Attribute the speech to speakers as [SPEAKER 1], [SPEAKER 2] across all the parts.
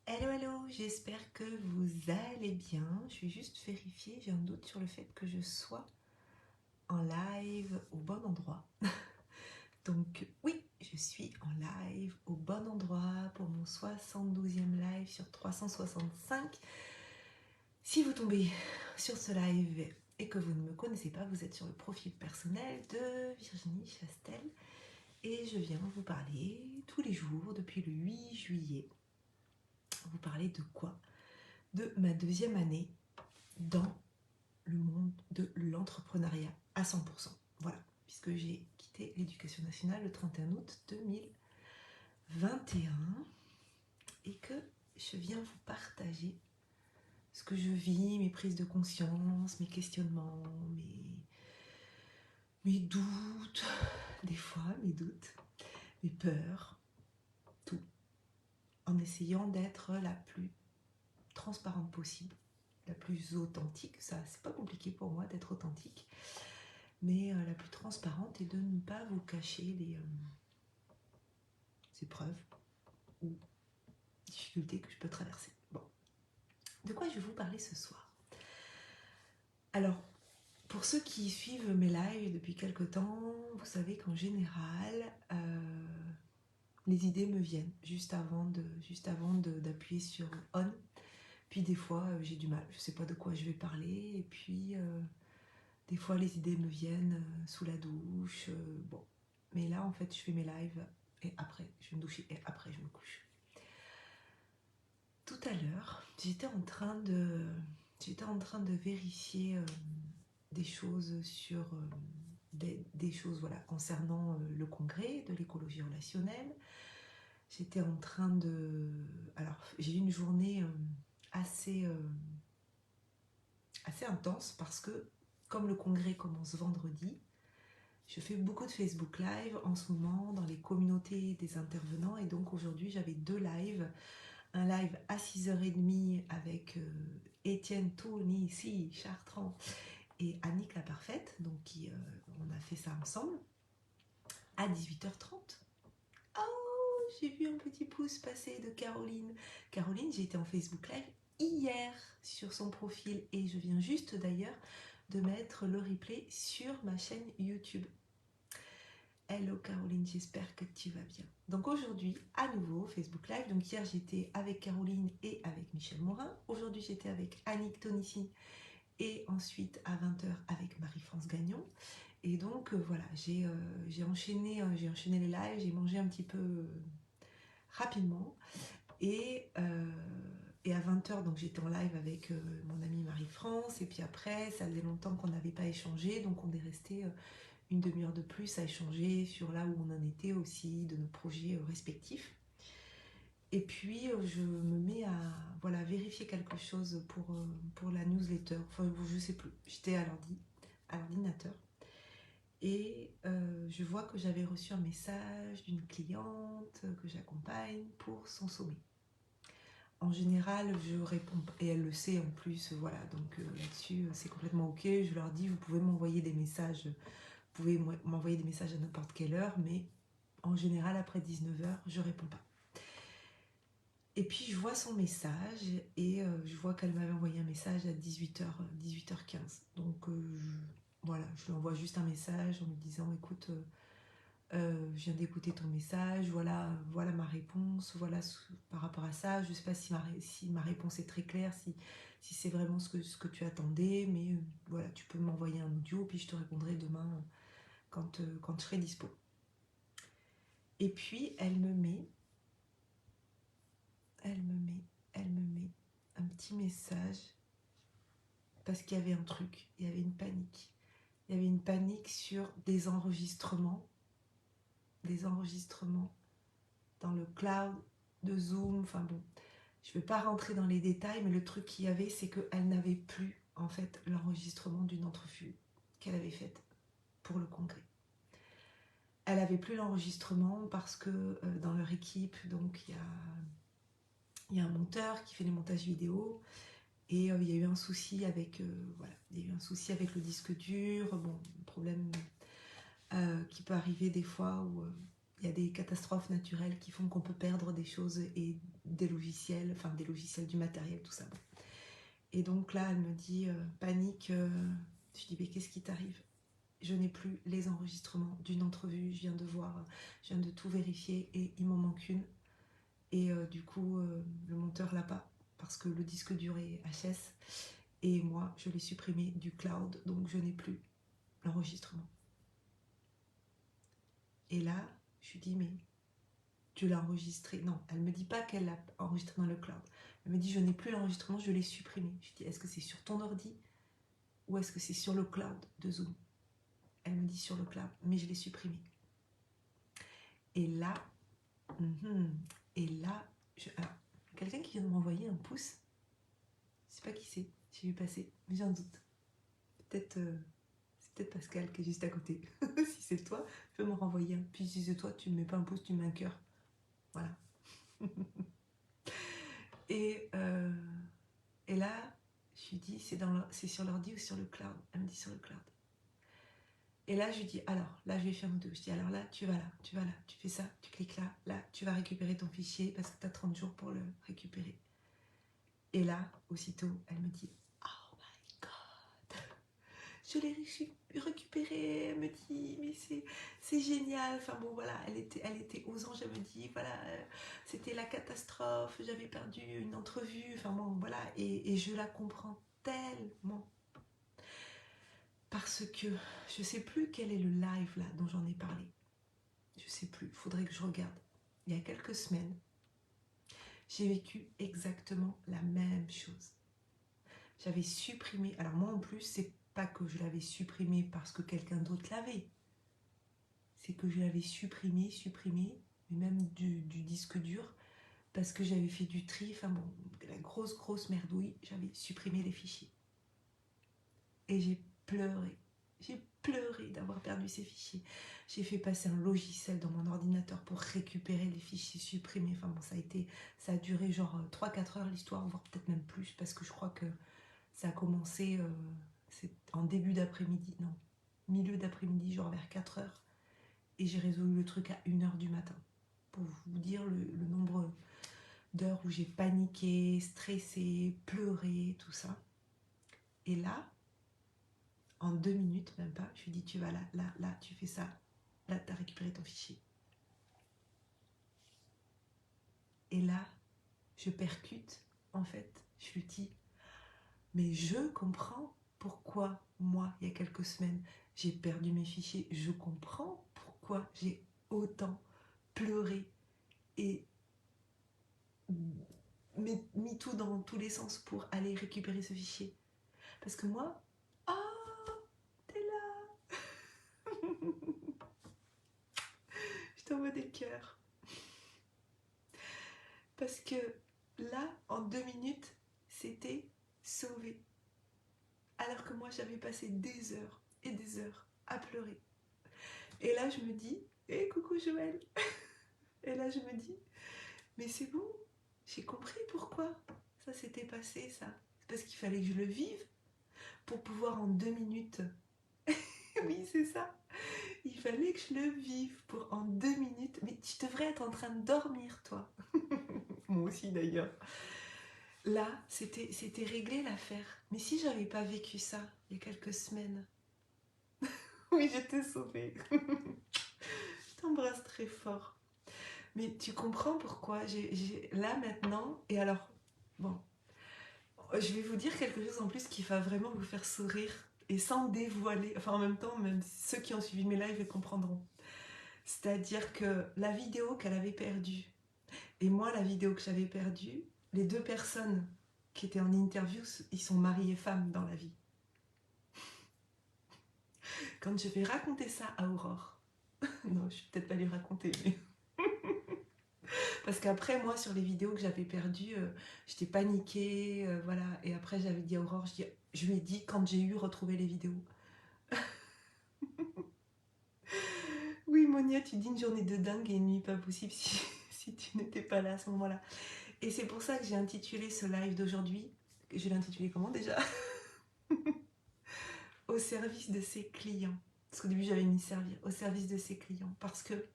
[SPEAKER 1] Hello, hello, j'espère que vous allez bien. Je vais juste vérifier, j'ai un doute sur le fait que je sois en live au bon endroit. Donc oui, je suis en live au bon endroit pour mon 72e live sur 365. Si vous tombez sur ce live et que vous ne me connaissez pas, vous êtes sur le profil personnel de Virginie Chastel et je viens vous parler tous les jours depuis le 8 juillet. Vous parler de quoi? De ma deuxième année dans le monde de l'entrepreneuriat à 100%. Voilà, puisque j'ai quitté l'éducation nationale le 31 août 2021 et que je viens vous partager ce que je vis, mes prises de conscience, mes questionnements, mes doutes, des fois mes doutes, mes peurs, tout, en essayant d'être la plus transparente possible, la plus authentique. Ça, c'est pas compliqué pour moi d'être authentique, mais la plus transparente et de ne pas vous cacher les épreuves ou difficultés que je peux traverser. Bon, de quoi je vais vous parler ce soir? Alors, pour ceux qui suivent mes lives depuis quelque temps, vous savez qu'en général, les idées me viennent juste avant d'appuyer sur on. Puis des fois, j'ai du mal, je ne sais pas de quoi je vais parler. Et puis, des fois, les idées me viennent sous la douche. Bon, mais là, en fait, je fais mes lives et après, je vais me doucher et après, je me couche. Tout à l'heure, j'étais en train de vérifier des choses sur des choses voilà, concernant le congrès de l'écologie relationnelle. J'étais en train de... Alors, j'ai eu une journée assez intense parce que, comme le congrès commence vendredi, je fais beaucoup de Facebook Live en ce moment dans les communautés des intervenants. Et donc, aujourd'hui, j'avais 2 lives. Un live à 6h30 avec Étienne Tourny, ici, Chartrand, et Annick la Parfaite. Donc, on a fait ça ensemble à 18h30. Oh, j'ai vu un petit pouce passer de Caroline. Caroline, j'ai été en Facebook Live hier sur son profil et je viens juste d'ailleurs de mettre le replay sur ma chaîne YouTube. Hello Caroline, j'espère que tu vas bien. Donc aujourd'hui, à nouveau, Facebook Live. Donc hier, j'étais avec Caroline et avec Michel Morin. Aujourd'hui, j'étais avec Annick Tonissi et ensuite à 20h avec Marie-France Gagnon. Et donc voilà, j'ai enchaîné les lives, j'ai mangé un petit peu rapidement. Et à 20h, donc j'étais en live avec mon amie Marie-France. Et puis après, ça faisait longtemps qu'on n'avait pas échangé, donc on est resté... une demi-heure de plus à échanger sur là où on en était aussi, de nos projets respectifs. Et puis je me mets à voilà, vérifier quelque chose pour la newsletter. Enfin, je sais plus, j'étais à l'ordinateur. Et je vois que j'avais reçu un message d'une cliente que j'accompagne pour son sommet. En général, je réponds, et elle le sait en plus, voilà, donc là-dessus, c'est complètement ok. Je leur dis, vous pouvez m'envoyer des messages. Vous pouvez m'envoyer des messages à n'importe quelle heure, mais en général, après 19h, je réponds pas. Et puis, je vois son message et je vois qu'elle m'avait envoyé un message à 18h15. Donc, voilà, je lui envoie juste un message en lui disant, écoute, je viens d'écouter ton message, voilà ma réponse, voilà par rapport à ça. Je ne sais pas si ma réponse est très claire, si c'est vraiment ce que tu attendais, mais voilà, tu peux m'envoyer un audio, puis je te répondrai demain quand je serai dispo. Et puis, elle me met un petit message parce qu'il y avait un truc, il y avait une panique. Il y avait une panique sur des enregistrements dans le cloud de Zoom. Enfin bon, je ne vais pas rentrer dans les détails, mais le truc qu'il y avait, c'est qu'elle n'avait plus en fait l'enregistrement d'une entrevue qu'elle avait faite pour le congrès. Elle n'avait plus l'enregistrement parce que dans leur équipe, donc il y a un monteur qui fait les montages vidéo et il y a eu un souci avec il y a eu un souci avec le disque dur, bon, problème qui peut arriver des fois où il y a des catastrophes naturelles qui font qu'on peut perdre des choses et des logiciels, enfin des logiciels, du matériel, tout ça. Bon. Et donc là, elle me dit, panique, je dis, mais qu'est-ce qui t'arrive? Je n'ai plus les enregistrements d'une entrevue, je viens de tout vérifier et il m'en manque une. Et du coup, le monteur l'a pas parce que le disque dur est HS. Et moi, je l'ai supprimé du cloud, donc je n'ai plus l'enregistrement. Et là, je lui dis, mais tu l'as enregistré? Non, elle me dit pas qu'elle l'a enregistré dans le cloud. Elle me dit, je n'ai plus l'enregistrement, je l'ai supprimé. Je lui dis, est-ce que c'est sur ton ordi ou est-ce que c'est sur le cloud de Zoom? Elle me dit sur le cloud, mais je l'ai supprimé. Et là, et là, alors, quelqu'un qui vient de m'envoyer un pouce, je sais pas qui c'est, j'ai vu passer, mais j'en doute. Peut-être, c'est peut-être Pascal qui est juste à côté. Si c'est toi, tu peux me renvoyer un. Puis si c'est toi, tu me mets pas un pouce, tu me mets un cœur. Voilà. et, euh, et là, je lui dis, c'est sur l'ordi ou sur le cloud? Elle me dit sur le cloud. Et là, je lui dis, alors, là, je vais faire mon dos. Je dis, alors là, tu vas là, tu fais ça, tu cliques là, tu vas récupérer ton fichier parce que tu as 30 jours pour le récupérer. Et là, aussitôt, elle me dit, oh my god, je l'ai récupéré. Elle me dit, mais c'est génial. Enfin bon, voilà, elle était aux anges. Elle me dit, voilà, c'était la catastrophe, j'avais perdu une entrevue. Enfin bon, voilà, et je la comprends tellement. Parce que je sais plus quel est le live là dont j'en ai parlé. Je sais plus, il faudrait que je regarde. Il y a quelques semaines, j'ai vécu exactement la même chose. J'avais supprimé, alors moi en plus, c'est pas que je l'avais supprimé parce que quelqu'un d'autre l'avait. C'est que je l'avais supprimé, mais même du disque dur, parce que j'avais fait du tri, enfin bon, la grosse merdouille, j'avais supprimé les fichiers. Et j'ai pleuré d'avoir perdu ces fichiers. J'ai fait passer un logiciel dans mon ordinateur pour récupérer les fichiers supprimés. Enfin bon, ça a duré genre 3-4 heures l'histoire, voire peut-être même plus, parce que je crois que ça a commencé en début d'après-midi, non, milieu d'après-midi, genre vers 4 heures. Et j'ai résolu le truc à 1 heure du matin. Pour vous dire le nombre d'heures où j'ai paniqué, stressé, pleuré, tout ça. Et là, en 2 minutes, même pas, je lui dis, tu vas là, tu fais ça. Là, tu as récupéré ton fichier. Et là, je percute, en fait, je lui dis, mais je comprends pourquoi, moi, il y a quelques semaines, j'ai perdu mes fichiers. Je comprends pourquoi j'ai autant pleuré et mis tout dans tous les sens pour aller récupérer ce fichier. Parce que moi, t'es là. Je t'envoie des cœurs. Parce que là, en 2 minutes, c'était sauvé. Alors que moi, j'avais passé des heures et des heures à pleurer. Et là, je me dis, coucou Joël. Et là, je me dis, mais c'est bon, j'ai compris pourquoi ça s'était passé, ça. C'est parce qu'il fallait que je le vive pour pouvoir en 2 minutes. Oui, c'est ça. Il fallait que je le vive pour en 2 minutes. Mais tu devrais être en train de dormir, toi. Moi aussi, d'ailleurs. Là, c'était réglé l'affaire. Mais si j'avais pas vécu ça il y a quelques semaines, oui, j'étais sauvée. Je t'embrasse très fort. Mais tu comprends pourquoi là maintenant, et alors, bon, je vais vous dire quelque chose en plus qui va vraiment vous faire sourire et sans dévoiler, enfin en même temps, même ceux qui ont suivi mes lives comprendront. C'est-à-dire que la vidéo qu'elle avait perdue et moi la vidéo que j'avais perdue, les 2 personnes qui étaient en interview, ils sont mari et femme dans la vie. Quand je vais raconter ça à Aurore, non, je vais peut-être pas lui raconter, mais parce qu'après, moi, sur les vidéos que j'avais perdues, j'étais paniquée, voilà. Et après, j'avais dit à Aurore, je lui ai dit quand j'ai retrouvé les vidéos. Oui, Monia, tu dis une journée de dingue et une nuit pas possible si tu n'étais pas là à ce moment-là. Et c'est pour ça que j'ai intitulé ce live d'aujourd'hui, je l'ai intitulé comment déjà? Au service de ses clients. Parce qu'au début, j'avais mis servir, au service de ses clients. Parce que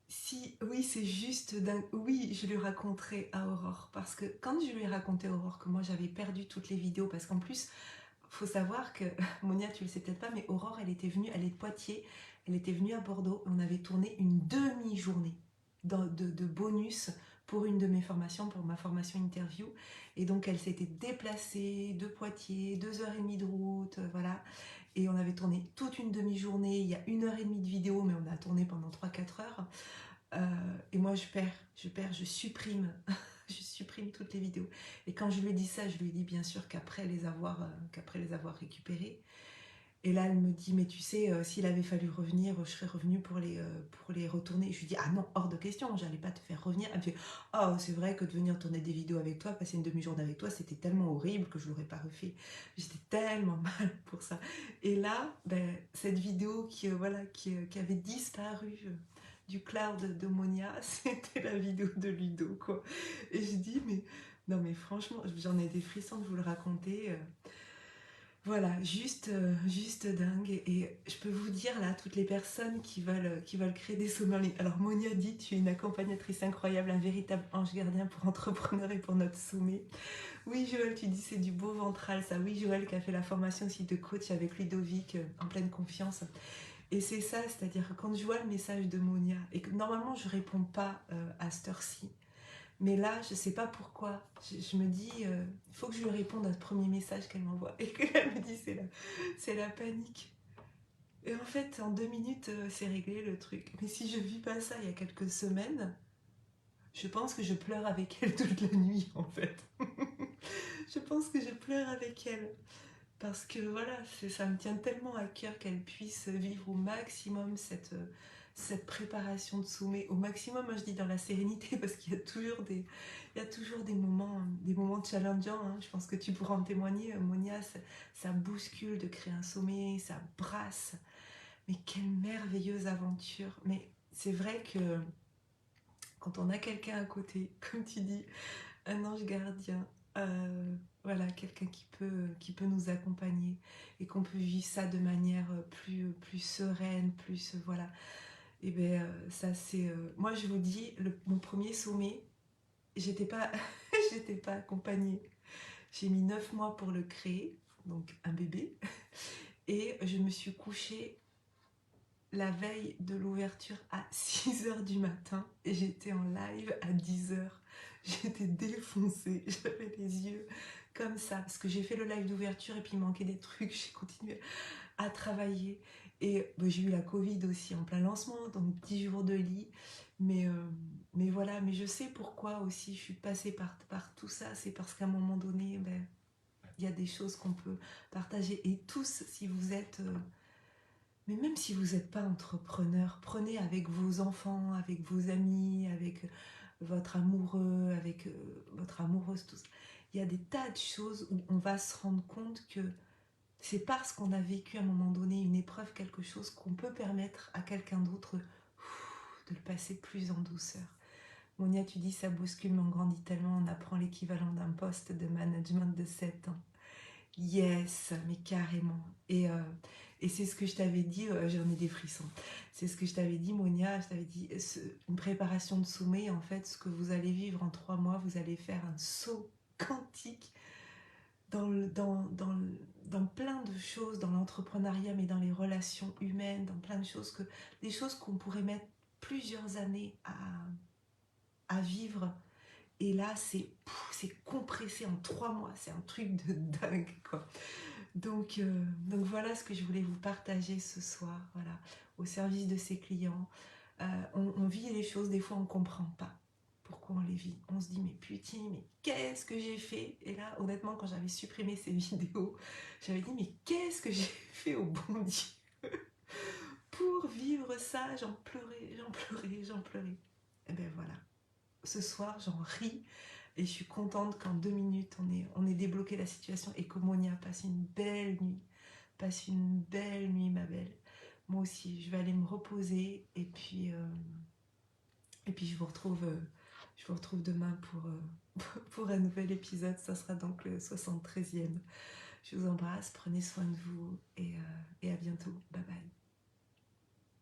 [SPEAKER 1] Si, oui, c'est juste dingue. Oui, je lui raconterai à Aurore. Parce que quand je lui ai raconté à Aurore que moi j'avais perdu toutes les vidéos, parce qu'en plus, faut savoir que, Monia, tu le sais peut-être pas, mais Aurore, elle était venue, elle est de Poitiers, elle était venue à Bordeaux, on avait tourné une demi-journée de bonus pour une de mes formations, pour ma formation interview. Et donc, elle s'était déplacée de Poitiers, 2h30 de route, voilà. Et on avait tourné toute une demi-journée, il y a 1h30 de vidéo, mais on a tourné pendant 3-4 heures. Et moi, je supprime, je supprime toutes les vidéos. Et quand je lui ai dit ça, je lui ai dit bien sûr qu'après les avoir récupérées. Et là, elle me dit, mais tu sais, s'il avait fallu revenir, je serais revenue pour les retourner. Je lui dis, ah non, hors de question, j'allais pas te faire revenir. Elle me dit, oh, c'est vrai que de venir tourner des vidéos avec toi, passer une demi-journée avec toi, c'était tellement horrible que je l'aurais pas refait. J'étais tellement mal pour ça. Et là, ben, cette vidéo qui avait disparu du cloud de Monia, c'était la vidéo de Ludo, quoi. Et je dis, mais non, mais franchement, j'en ai des frissons de vous le raconter. Voilà, juste dingue. Et je peux vous dire là, toutes les personnes qui veulent créer des sommets en ligne. Alors Monia dit, tu es une accompagnatrice incroyable, un véritable ange gardien pour entrepreneurs et pour notre sommet. Oui Joël, tu dis c'est du beau ventral ça. Oui Joël qui a fait la formation aussi de coach avec Ludovic en pleine confiance. Et c'est ça, c'est-à-dire que quand je vois le message de Monia, et que normalement je réponds pas à cette heure-ci, mais là, je sais pas pourquoi. Je me dis, il faut que je lui réponde à ce premier message qu'elle m'envoie. Et qu'elle me dit, c'est la panique. Et en fait, en 2 minutes, c'est réglé le truc. Mais si je vis pas ça il y a quelques semaines, je pense que je pleure avec elle toute la nuit, en fait. Je pense que je pleure avec elle. Parce que voilà, ça me tient tellement à cœur qu'elle puisse vivre au maximum cette préparation de sommet. Au maximum, moi je dis dans la sérénité, parce qu'il y a toujours il y a toujours des moments challengeants. Hein. Je pense que tu pourras en témoigner, Monia, ça bouscule de créer un sommet, ça brasse. Mais quelle merveilleuse aventure. Mais c'est vrai que quand on a quelqu'un à côté, comme tu dis, un ange gardien, voilà, quelqu'un qui peut nous accompagner et qu'on peut vivre ça de manière plus sereine, plus voilà. Et bien ça c'est, moi je vous dis, mon premier sommet, j'étais pas, j'étais pas accompagnée. J'ai mis 9 mois pour le créer, donc un bébé, et je me suis couchée la veille de l'ouverture à 6h du matin et j'étais en live à 10h. J'étais défoncée, j'avais les yeux comme ça parce que j'ai fait le live d'ouverture et puis il manquait des trucs, j'ai continué à travailler et j'ai eu la Covid aussi en plein lancement, donc 10 jours de lit. Mais, euh, mais voilà, mais je sais pourquoi aussi je suis passée par tout ça, c'est parce qu'à un moment donné, ben, il y a des choses qu'on peut partager et tous, si vous êtes mais même si vous n'êtes pas entrepreneur, prenez avec vos enfants, avec vos amis, avec votre amoureux, avec votre amoureuse, tout ça. Il y a des tas de choses où on va se rendre compte que c'est parce qu'on a vécu à un moment donné une épreuve, quelque chose qu'on peut permettre à quelqu'un d'autre de le passer plus en douceur. Monia, tu dis ça bouscule, mais on grandit tellement, on apprend l'équivalent d'un poste de management de 7 ans. Yes, mais carrément. Et c'est ce que je t'avais dit, j'en ai des frissons. C'est ce que je t'avais dit, Monia, je t'avais dit, une préparation de sommet, en fait, ce que vous allez vivre en 3 mois, vous allez faire un saut quantique dans plein de choses, dans l'entrepreneuriat, mais dans les relations humaines, dans plein de choses, des choses qu'on pourrait mettre plusieurs années à vivre. Et là, c'est compressé en 3 mois, c'est un truc de dingue, quoi. Donc voilà ce que je voulais vous partager ce soir, voilà, au service de ces clients. On vit les choses, des fois on ne comprend pas pourquoi on les vit. On se dit mais putain, mais qu'est-ce que j'ai fait? Et là, honnêtement, quand j'avais supprimé ces vidéos, j'avais dit mais qu'est-ce que j'ai fait au bon Dieu pour vivre ça? J'en pleurais, j'en pleurais, j'en pleurais. Et ben voilà, ce soir j'en ris et je suis contente qu'en 2 minutes on ait débloqué la situation et que Monia passe une belle nuit. Passe une belle nuit, ma belle. Moi aussi, je vais aller me reposer et puis je vous retrouve demain pour un nouvel épisode. Ça sera donc le 73e. Je vous embrasse, prenez soin de vous et à bientôt. Bye bye.